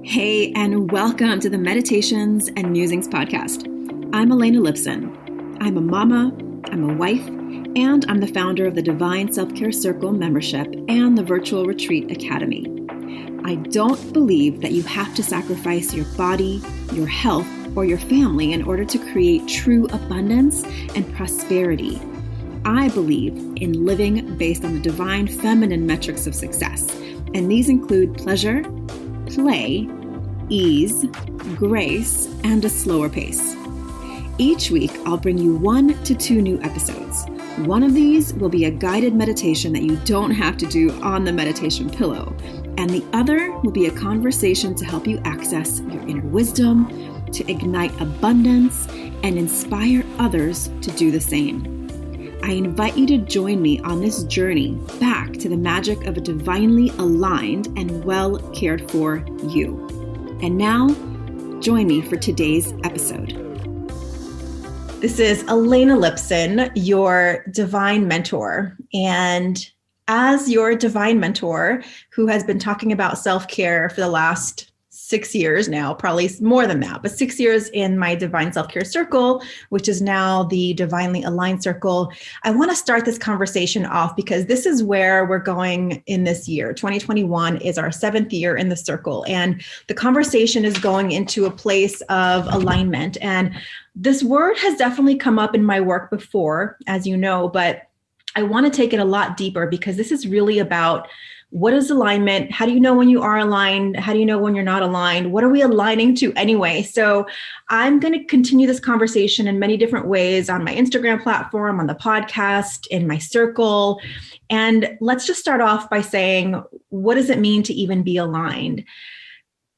Hey, and welcome to the Meditations and Musings podcast. I'm Elena Lipson. I'm a mama, I'm a wife, and I'm the founder of the Divine Self-Care Circle membership and the Virtual Retreat Academy. I don't believe that you have to sacrifice your body, your health, or your family in order to create true abundance and prosperity. I believe in living based on the divine feminine metrics of success, and these include pleasure, play, ease, grace, and a slower pace. Each week, I'll bring you 1 to 2 new episodes. One of these will be a guided meditation that you don't have to do on the meditation pillow, and the other will be a conversation to help you access your inner wisdom, to ignite abundance, and inspire others to do the same. I invite you to join me on this journey back to the magic of a divinely aligned and well cared for you. And now, join me for today's episode. This is Elena Lipson, your divine mentor. And as your divine mentor, who has been talking about self-care for the last 6 years now, probably more than that, but 6 years in my Divine Self-Care Circle, which is now the Divinely Aligned Circle, I want to start this conversation off because this is where we're going in this year. 2021 is our 7th year in the circle, and the conversation is going into a place of alignment. And this word has definitely come up in my work before, as you know, but I want to take it a lot deeper because this is really about what is alignment? How do you know when you are aligned? How do you know when you're not aligned? What are we aligning to anyway? So I'm going to continue this conversation in many different ways on my Instagram platform, on the podcast, in my circle. And let's just start off by saying, what does it mean to even be aligned?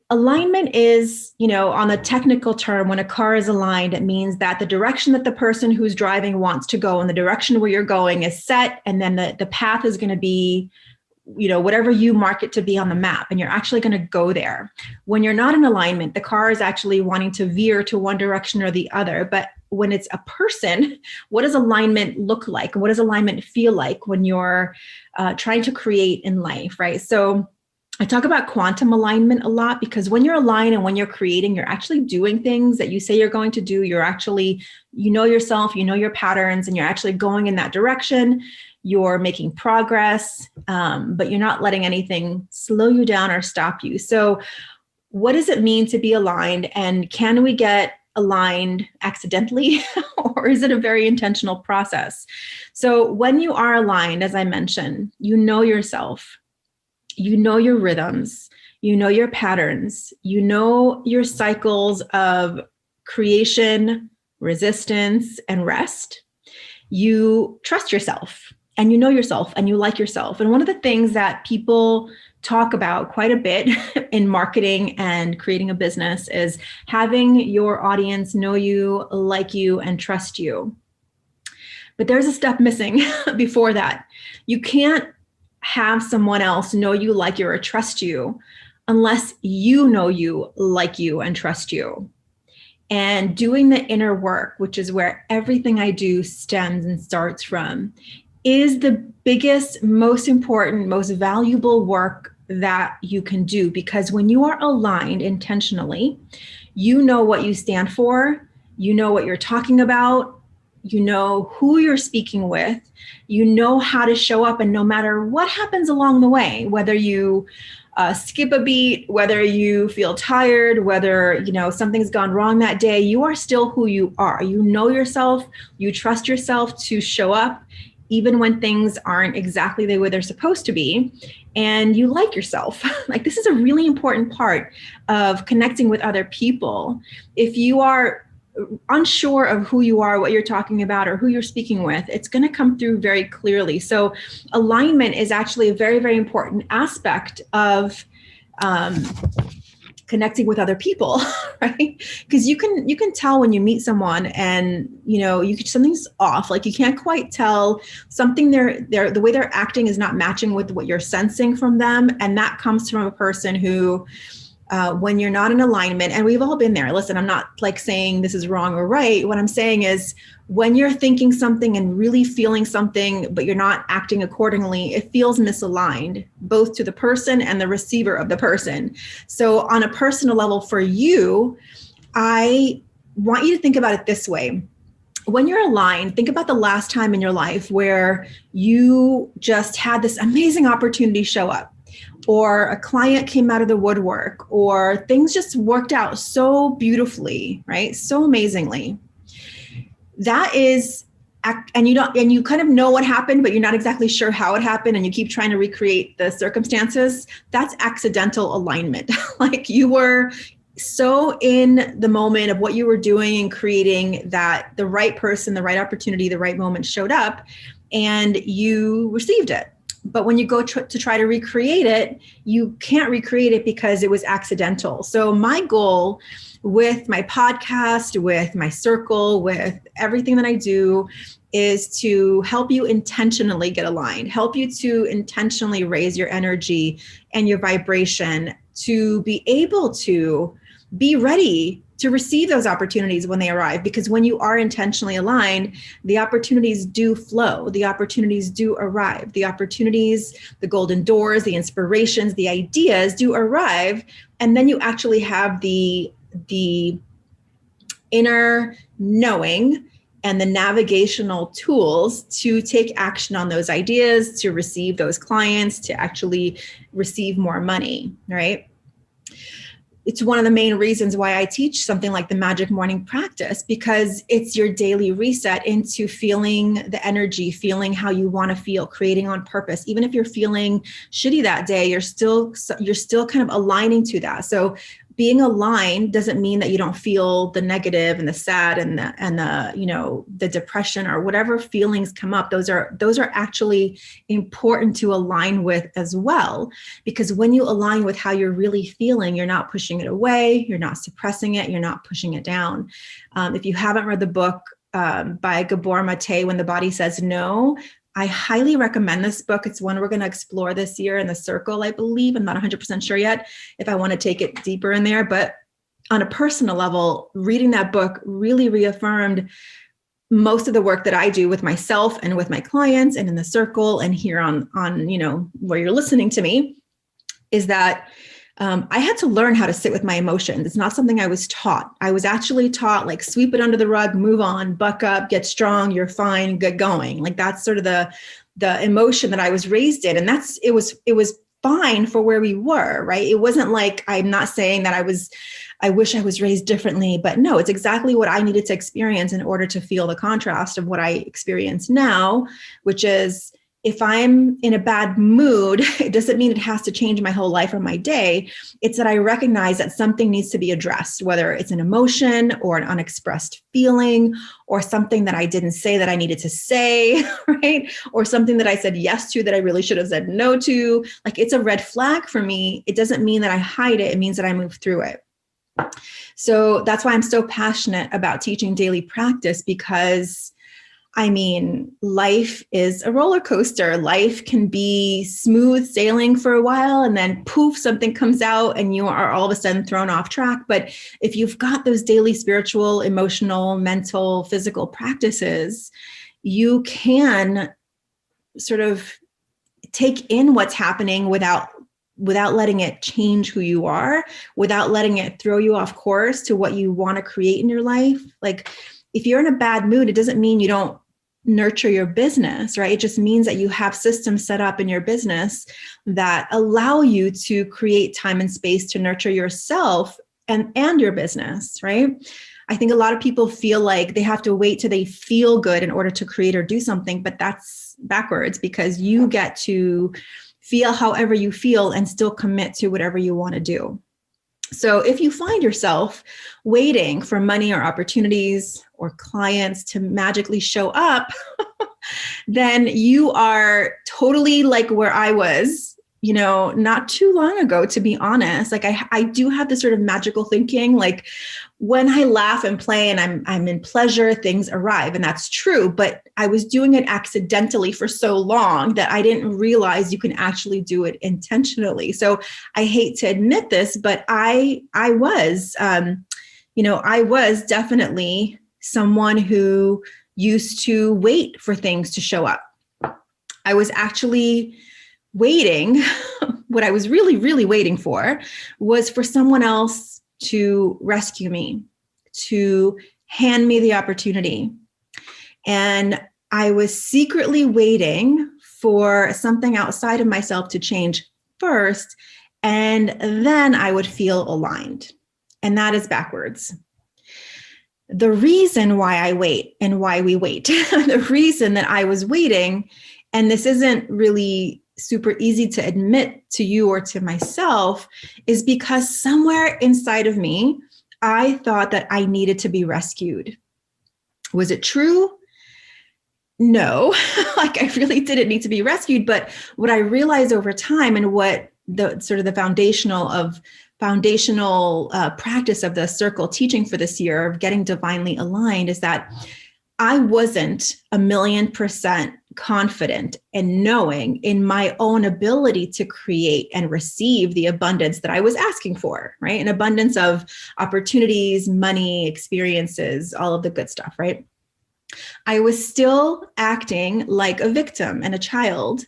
Alignment is, on the technical term, when a car is aligned, it means that the direction that the person who's driving wants to go and the direction where you're going is set. And then the path is going to be whatever you mark it to be on the map, and you're actually going to go there. When you're not in alignment, the car is actually wanting to veer to one direction or the other. But when it's a person, what does alignment look like? What does alignment feel like when you're trying to create in life, right? So I talk about quantum alignment a lot because when you're aligned and when you're creating, you're actually doing things that you say you're going to do. You're actually, yourself, your patterns, and you're actually going in that direction. You're making progress, but you're not letting anything slow you down or stop you. So what does it mean to be aligned? And can we get aligned accidentally, or is it a very intentional process? So when you are aligned, as I mentioned, you know yourself, you know your rhythms, you know your patterns, you know your cycles of creation, resistance, and rest. You trust yourself. And you know yourself and you like yourself. And one of the things that people talk about quite a bit in marketing and creating a business is having your audience know you, like you, and trust you. But there's a step missing before that. You can't have someone else know you, like you, or trust you unless you know you, like you, and trust you. And doing the inner work, which is where everything I do stems and starts from, is the biggest, most important, most valuable work that you can do. Because when you are aligned intentionally, you know what you stand for, you know what you're talking about, you know who you're speaking with, you know how to show up, and no matter what happens along the way, whether you skip a beat, whether you feel tired, whether something's gone wrong that day, you are still who you are. You know yourself, you trust yourself to show up even when things aren't exactly the way they're supposed to be, and you like yourself. Like, this is a really important part of connecting with other people. If you are unsure of who you are, what you're talking about, or who you're speaking with, it's going to come through very clearly. So alignment is actually a very, very important aspect of connecting with other people, right? Because you can tell when you meet someone and something's off. Like, you can't quite tell something. The way they're acting is not matching with what you're sensing from them, and that comes from a person who when you're not in alignment, and we've all been there. Listen, I'm not like saying this is wrong or right. What I'm saying is when you're thinking something and really feeling something, but you're not acting accordingly, it feels misaligned, both to the person and the receiver of the person. So on a personal level for you, I want you to think about it this way. When you're aligned, think about the last time in your life where you just had this amazing opportunity show up, or a client came out of the woodwork, or things just worked out so beautifully, right? So amazingly. That is, and you kind of know what happened, but you're not exactly sure how it happened, and you keep trying to recreate the circumstances. That's accidental alignment. Like you were so in the moment of what you were doing and creating that the right person, the right opportunity, the right moment showed up and you received it. But when you go to try to recreate it, you can't recreate it because it was accidental. So my goal with my podcast, with my circle, with everything that I do is to help you intentionally get aligned, help you to intentionally raise your energy and your vibration to be able to be ready to receive those opportunities when they arrive. Because when you are intentionally aligned, the opportunities do flow, the opportunities do arrive, the opportunities, the golden doors, the inspirations, the ideas do arrive. And then you actually have the inner knowing and the navigational tools to take action on those ideas, to receive those clients, to actually receive more money, right? It's one of the main reasons why I teach something like the Magic Morning Practice, because it's your daily reset into feeling the energy, feeling how you want to feel, creating on purpose. Even if you're feeling shitty that day, you're still kind of aligning to that. So being aligned doesn't mean that you don't feel the negative and the sad and the the depression or whatever feelings come up. Those are actually important to align with as well, because when you align with how you're really feeling, you're not pushing it away, you're not suppressing it, you're not pushing it down. If you haven't read the book by Gabor Mate, When the Body Says No, I highly recommend this book. It's one we're going to explore this year in the circle, I believe. I'm not 100% sure yet if I want to take it deeper in there. But on a personal level, reading that book really reaffirmed most of the work that I do with myself and with my clients and in the circle and here on where you're listening to me, is that I had to learn how to sit with my emotions. It's not something I was taught. I was actually taught, like, sweep it under the rug, move on, buck up, get strong, you're fine, get going. Like, that's sort of the emotion that I was raised in. And it was fine for where we were, right? It wasn't like, I'm not saying that I wish I was raised differently, but no, it's exactly what I needed to experience in order to feel the contrast of what I experience now, which is, if I'm in a bad mood, it doesn't mean it has to change my whole life or my day. It's that I recognize that something needs to be addressed, whether it's an emotion or an unexpressed feeling or something that I didn't say that I needed to say, right? Or something that I said yes to that I really should have said no to. Like, it's a red flag for me. It doesn't mean that I hide it. It means that I move through it. So that's why I'm so passionate about teaching daily practice, because life is a roller coaster. Life can be smooth sailing for a while, and then poof, something comes out and you are all of a sudden thrown off track. But if you've got those daily spiritual, emotional, mental, physical practices, you can sort of take in what's happening without letting it change who you are, without letting it throw you off course to what you want to create in your life. Like, if you're in a bad mood, it doesn't mean you don't nurture your business, right? It just means that you have systems set up in your business that allow you to create time and space to nurture yourself and your business, right? I think a lot of people feel like they have to wait till they feel good in order to create or do something, but that's backwards, because you get to feel however you feel and still commit to whatever you want to do. So if you find yourself waiting for money or opportunities or clients to magically show up, then you are totally like where I was not too long ago, to be honest. Like I do have this sort of magical thinking, like when I laugh and play and I'm in pleasure, things arrive. And that's true. But I was doing it accidentally for so long that I didn't realize you can actually do it intentionally. So I hate to admit this, but I was definitely someone who used to wait for things to show up. I was actually waiting. What I was really, really waiting for was for someone else to rescue me, to hand me the opportunity. And I was secretly waiting for something outside of myself to change first, and then I would feel aligned. And that is backwards. The reason why I wait and why we wait, the reason that I was waiting, and this isn't really super easy to admit to you or to myself, is because somewhere inside of me, I thought that I needed to be rescued. Was it true? No, like I really didn't need to be rescued. But what I realized over time, and what the sort of the foundational practice of the circle teaching for this year of getting divinely aligned, is that I wasn't 1,000,000% confident and knowing in my own ability to create and receive the abundance that I was asking for, right? An abundance of opportunities, money, experiences, all of the good stuff, right? I was still acting like a victim and a child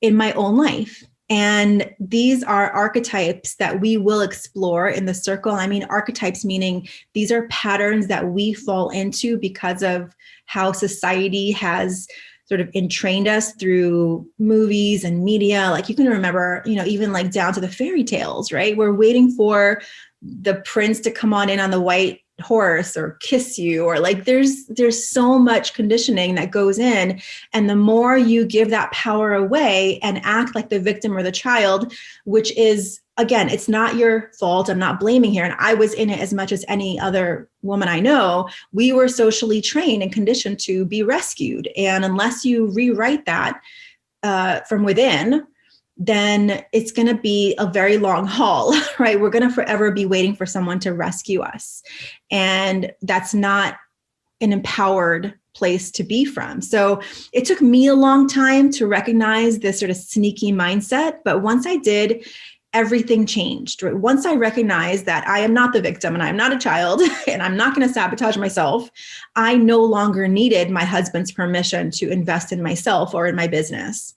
in my own life. And these are archetypes that we will explore in the circle. I mean, archetypes meaning these are patterns that we fall into because of how society has sort of entrained us through movies and media. Like you can remember, even like down to the fairy tales, right? We're waiting for the prince to come on in on the white horse or kiss you, or like there's so much conditioning that goes in. And the more you give that power away and act like the victim or the child, which is, again, it's not your fault. I'm not blaming here. And I was in it as much as any other woman I know. We were socially trained and conditioned to be rescued. And unless you rewrite that from within, then it's going to be a very long haul, right? We're going to forever be waiting for someone to rescue us. And that's not an empowered place to be from. So it took me a long time to recognize this sort of sneaky mindset. But once I did, everything changed. Right? Once I recognized that I am not the victim and I'm not a child and I'm not going to sabotage myself, I no longer needed my husband's permission to invest in myself or in my business.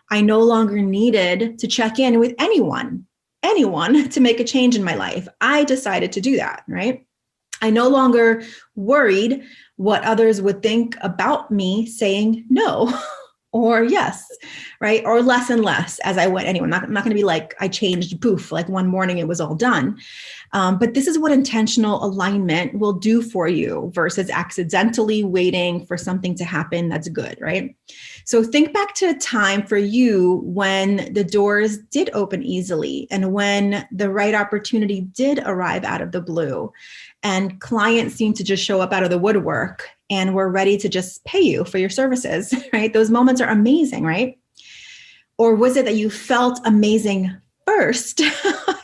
I no longer needed to check in with anyone to make a change in my life. I decided to do that, right? I no longer worried what others would think about me saying no or yes, right? Or less and less as I went. Anyway, I'm not going to be like, I changed, poof, like one morning it was all done. But this is what intentional alignment will do for you versus accidentally waiting for something to happen that's good, right? So think back to a time for you when the doors did open easily and when the right opportunity did arrive out of the blue and clients seemed to just show up out of the woodwork and were ready to just pay you for your services, right? Those moments are amazing, right? Or was it that you felt amazing first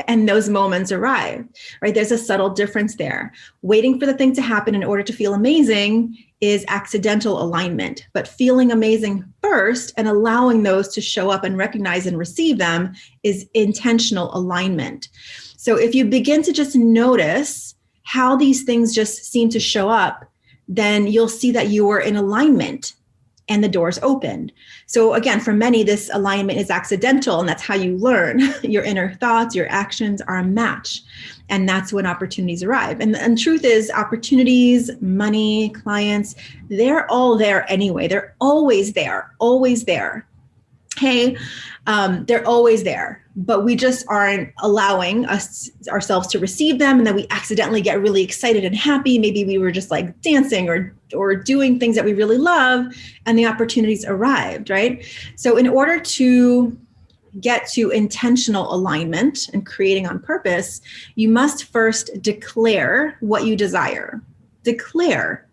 and those moments arrived, right? There's a subtle difference there. Waiting for the thing to happen in order to feel amazing is accidental alignment, but feeling amazing first and allowing those to show up and recognize and receive them is intentional alignment. So if you begin to just notice how these things just seem to show up, then you'll see that you are in alignment and the doors opened. So again, for many, this alignment is accidental, and that's how you learn. Your inner thoughts, your actions are a match. And that's when opportunities arrive. And truth is, opportunities, money, clients, they're all there anyway. They're always there, always there. Hey, they're always there, but we just aren't allowing ourselves to receive them. And then we accidentally get really excited and happy. Maybe we were just like dancing or doing things that we really love, and the opportunities arrived, right? So in order to get to intentional alignment and creating on purpose, you must first declare what you desire. Declare.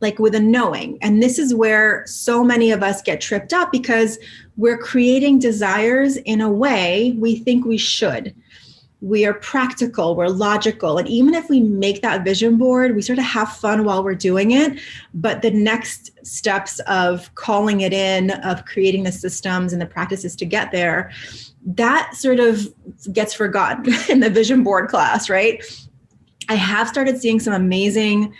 like with a knowing. And this is where so many of us get tripped up because we're creating desires in a way we think we should. We are practical, we're logical. And even if we make that vision board, we sort of have fun while we're doing it. But the next steps of calling it in, of creating the systems and the practices to get there, that sort of gets forgotten in the vision board class, right? I have started seeing some amazing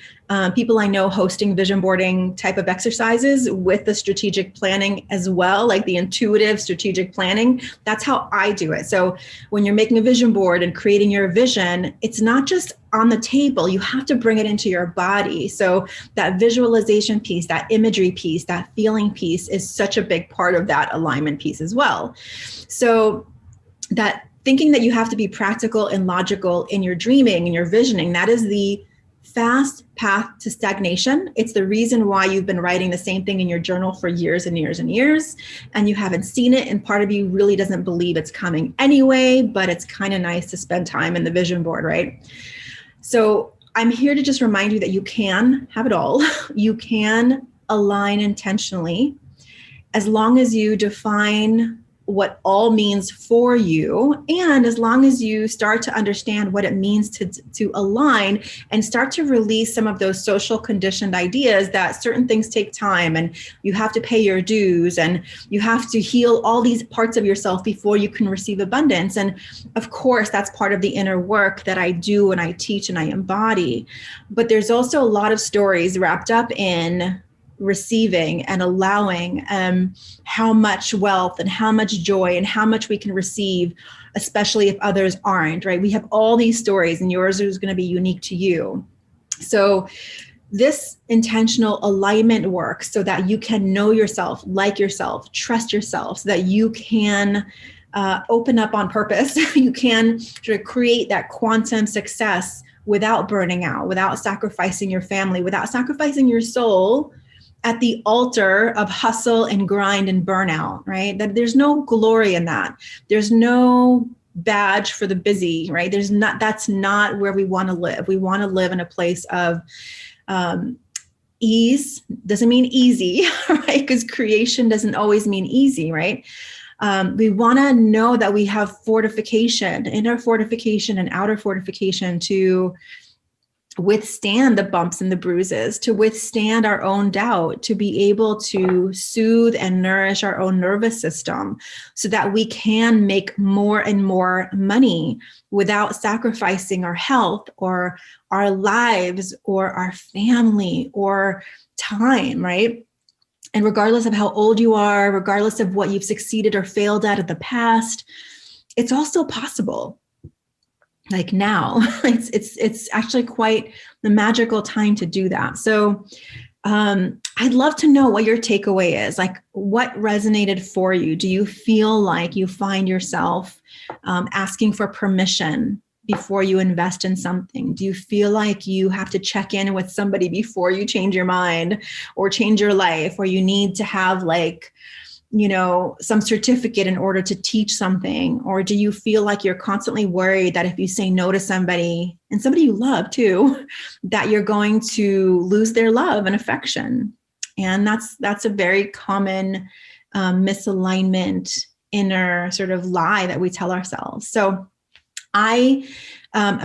people I know hosting vision boarding type of exercises with the strategic planning as well, like the intuitive strategic planning. That's how I do it. So when you're making a vision board and creating your vision, it's not just on the table. You have to bring it into your body. So that visualization piece, that imagery piece, that feeling piece is such a big part of that alignment piece as well. So that thinking that you have to be practical and logical in your dreaming and your visioning, that is the fast path to stagnation. It's the reason why you've been writing the same thing in your journal for years and years and years, and you haven't seen it, and part of you really doesn't believe it's coming anyway, but it's kind of nice to spend time in the vision board, right? So I'm here to just remind you that you can have it all. You can align intentionally as long as you define what all means for you, and as long as you start to understand what it means to align and start to release some of those social conditioned ideas that certain things take time and you have to pay your dues and you have to heal all these parts of yourself before you can receive abundance. And of course, that's part of the inner work that I do and I teach and I embody. But there's also a lot of stories wrapped up in receiving and allowing how much wealth and how much joy and how much we can receive, especially if others aren't, right? We have all these stories and yours is going to be unique to you. So this intentional alignment work so that you can know yourself, like yourself, trust yourself, so that you can open up on purpose. You can sort of create that quantum success without burning out, without sacrificing your family, without sacrificing your soul at the altar of hustle and grind and burnout, right? That there's no glory in that. There's no badge for the busy, right? That's not where we want to live. We want to live in a place of ease. Doesn't mean easy, right? Because creation doesn't always mean easy, right? We want to know that we have fortification, inner fortification and outer fortification to withstand the bumps and the bruises, to withstand our own doubt, to be able to soothe and nourish our own nervous system so that we can make more and more money without sacrificing our health or our lives or our family or time, right? And regardless of how old you are, regardless of what you've succeeded or failed at in the past, it's all still possible. Like now, it's actually quite the magical time to do that. So I'd love to know what your takeaway is. Like, what resonated for you? Do you feel like you find yourself asking for permission before you invest in something? Do you feel like you have to check in with somebody before you change your mind or change your life, or you need to have some certificate in order to teach something? Or do you feel like you're constantly worried that if you say no to somebody, and somebody you love too, that you're going to lose their love and affection? And that's a very common misalignment, inner sort of lie that we tell ourselves. So I'm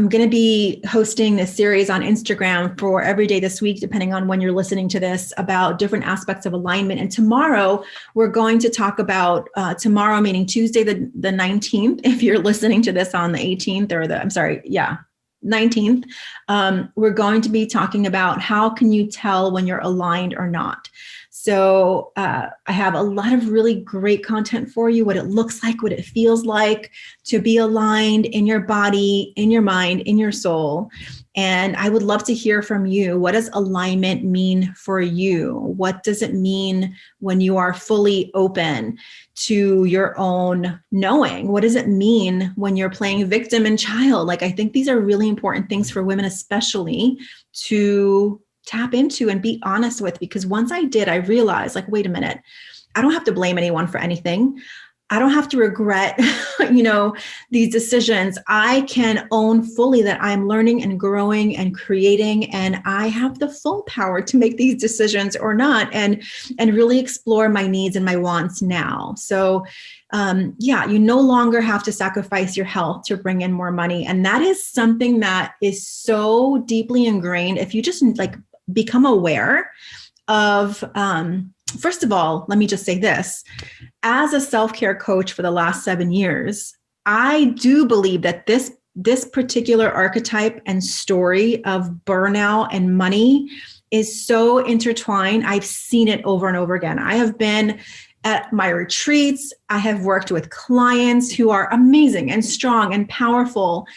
going to be hosting this series on Instagram for every day this week, depending on when you're listening to this, about different aspects of alignment. And tomorrow, we're going to talk about, tomorrow meaning Tuesday, the 19th, if you're listening to this on the 18th or 19th, we're going to be talking about how can you tell when you're aligned or not. So I have a lot of really great content for you, what it looks like, what it feels like to be aligned in your body, in your mind, in your soul. And I would love to hear from you. What does alignment mean for you? What does it mean when you are fully open to your own knowing? What does it mean when you're playing victim and child? Like, I think these are really important things for women, especially, to tap into and be honest with, because once I did, I realized, like, wait a minute, I don't have to blame anyone for anything. I don't have to regret, these decisions. I can own fully that I'm learning and growing and creating, and I have the full power to make these decisions or not, and really explore my needs and my wants now. So, you no longer have to sacrifice your health to bring in more money. And that is something that is so deeply ingrained. If you just become aware of, first of all, let me just say this. As a self-care coach for the last 7 years, I do believe that this particular archetype and story of burnout and money is so intertwined. I've seen it over and over again. I have been at my retreats. I have worked with clients who are amazing and strong and powerful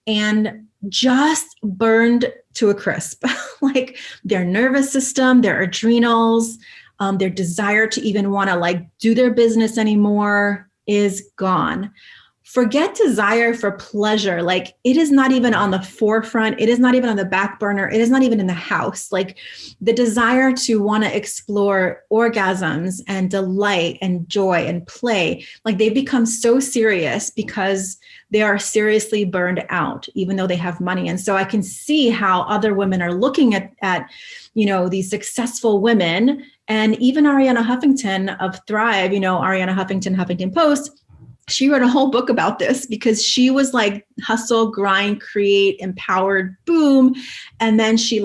and just burned to a crisp. Like their nervous system, their adrenals, their desire to even want to do their business anymore is gone. Forget desire for pleasure. It is not even on the forefront. It is not even on the back burner. It is not even in the house. The desire to want to explore orgasms and delight and joy and play, they've become so serious because they are seriously burned out, even though they have money. And so I can see how other women are looking at these successful women, and even Arianna Huffington of Thrive, Arianna Huffington, Huffington Post. She wrote a whole book about this because she was hustle, grind, create, empowered, boom. And then she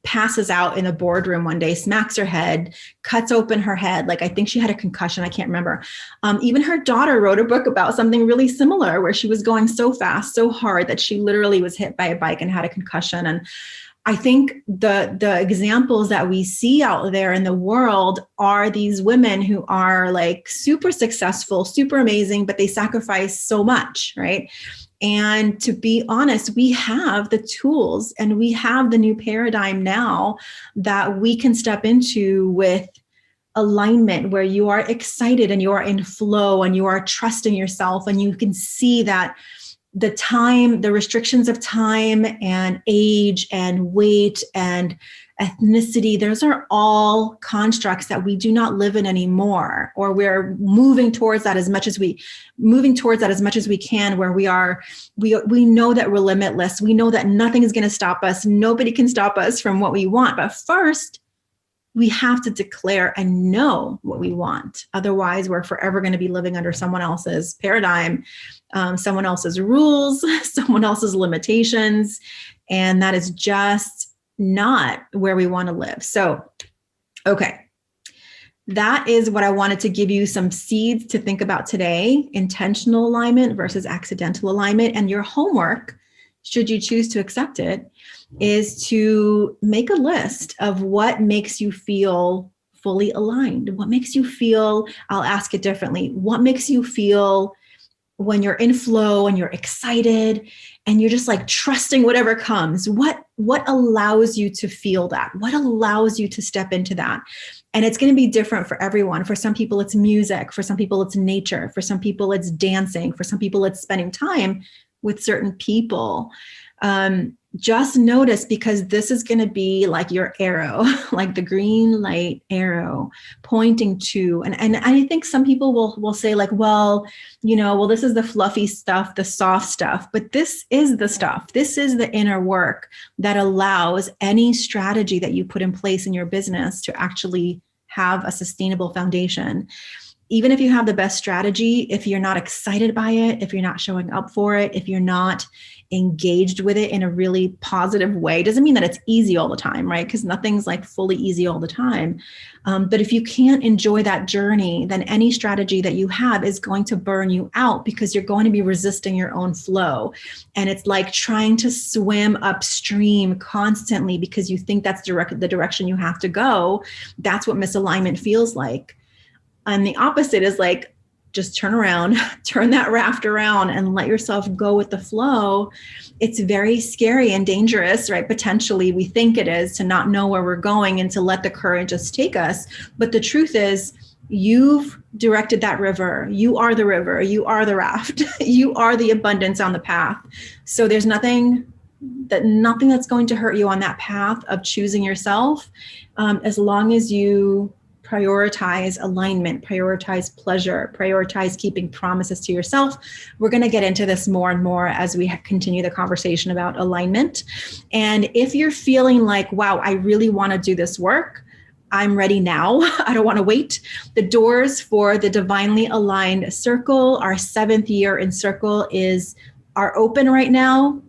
passes out in a boardroom one day, smacks her head, cuts open her head. I think she had a concussion. I can't remember. Even her daughter wrote a book about something really similar where she was going so fast, so hard that she literally was hit by a bike and had a concussion. And I think the examples that we see out there in the world are these women who are super successful, super amazing, but they sacrifice so much, right? And to be honest, we have the tools and we have the new paradigm now that we can step into with alignment, where you are excited and you are in flow and you are trusting yourself, and you can see that the restrictions of time and age and weight and ethnicity, those are all constructs that we do not live in anymore, or we're moving towards that as much as we can, where we know that we're limitless. We know that nothing is going to stop us. Nobody can stop us from what we want. But first, we have to declare and know what we want. Otherwise, we're forever going to be living under someone else's paradigm, someone else's rules, someone else's limitations. And that is just not where we want to live. So, okay. That is what I wanted to give you some seeds to think about today: intentional alignment versus accidental alignment. And your homework, should you choose to accept it, is to make a list of what makes you feel fully aligned. What makes you feel, I'll ask it differently. What makes you feel when you're in flow and you're excited and you're just trusting whatever comes? What allows you to feel that? What allows you to step into that? And it's going to be different for everyone. For some people, it's music. For some people, it's nature. For some people, it's dancing. For some people, it's spending time with certain people. Just notice, because this is going to be your arrow, the green light arrow pointing to, and I think some people will say this is the fluffy stuff, the soft stuff, but this is the stuff. This is the inner work that allows any strategy that you put in place in your business to actually have a sustainable foundation. Even if you have the best strategy, if you're not excited by it, if you're not showing up for it, if you're not engaged with it in a really positive way, doesn't mean that it's easy all the time, right? Because nothing's fully easy all the time. But if you can't enjoy that journey, then any strategy that you have is going to burn you out, because you're going to be resisting your own flow. And it's like trying to swim upstream constantly because you think that's the direction you have to go. That's what misalignment feels like. And the opposite is just turn around, turn that raft around and let yourself go with the flow. It's very scary and dangerous, right? Potentially, we think it is, to not know where we're going and to let the current just take us. But the truth is, you've directed that river. You are the river. You are the raft. You are the abundance on the path. So there's nothing that's going to hurt you on that path of choosing yourself, as long as you prioritize alignment, prioritize pleasure, prioritize keeping promises to yourself. We're going to get into this more and more as we continue the conversation about alignment. And if you're feeling like, wow, I really want to do this work, I'm ready now. I don't want to wait. The doors for the Divinely Aligned Circle, our 7th year in Circle, are open right now.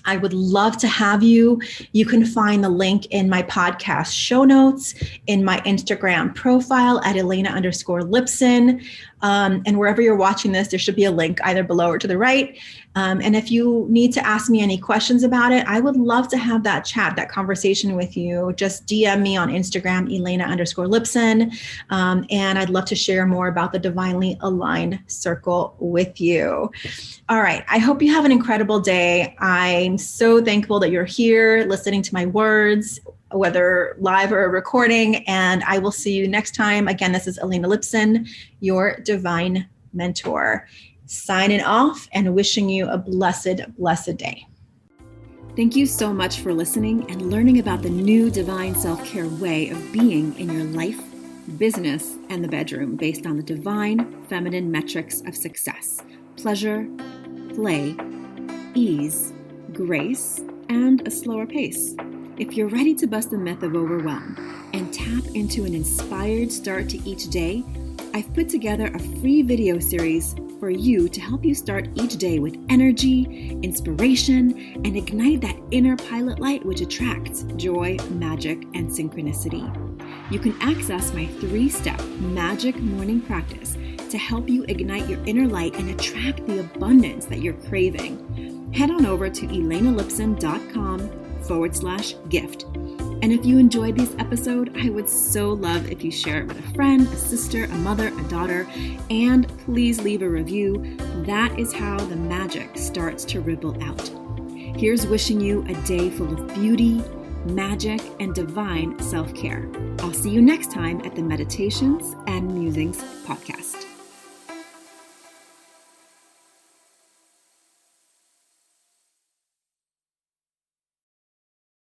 I would love to have you. You can find the link in my podcast show notes, in my Instagram profile at Elena_Lipson. And wherever you're watching this, there should be a link either below or to the right. And if you need to ask me any questions about it, I would love to have that chat, that conversation with you. Just DM me on Instagram, Elena_Lipson. And I'd love to share more about the Divinely Aligned Circle with you. All right. I hope you have an incredible day. I'm so thankful that you're here listening to my words, whether live or a recording, and I will see you next time. Again, this is Elena Lipson, your divine mentor, signing off and wishing you a blessed, blessed day. Thank you so much for listening and learning about the new divine self-care way of being in your life, business, and the bedroom based on the divine feminine metrics of success: pleasure, play, ease, grace, and a slower pace. If you're ready to bust the myth of overwhelm and tap into an inspired start to each day, I've put together a free video series for you to help you start each day with energy, inspiration, and ignite that inner pilot light which attracts joy, magic, and synchronicity. You can access my 3-step magic morning practice to help you ignite your inner light and attract the abundance that you're craving. Head on over to elenalipson.com/gift. And if you enjoyed this episode, I would so love if you share it with a friend, a sister, a mother, a daughter, and please leave a review. That is how the magic starts to ripple out. Here's wishing you a day full of beauty, magic, and divine self-care. I'll see you next time at the Meditations and Musings podcast.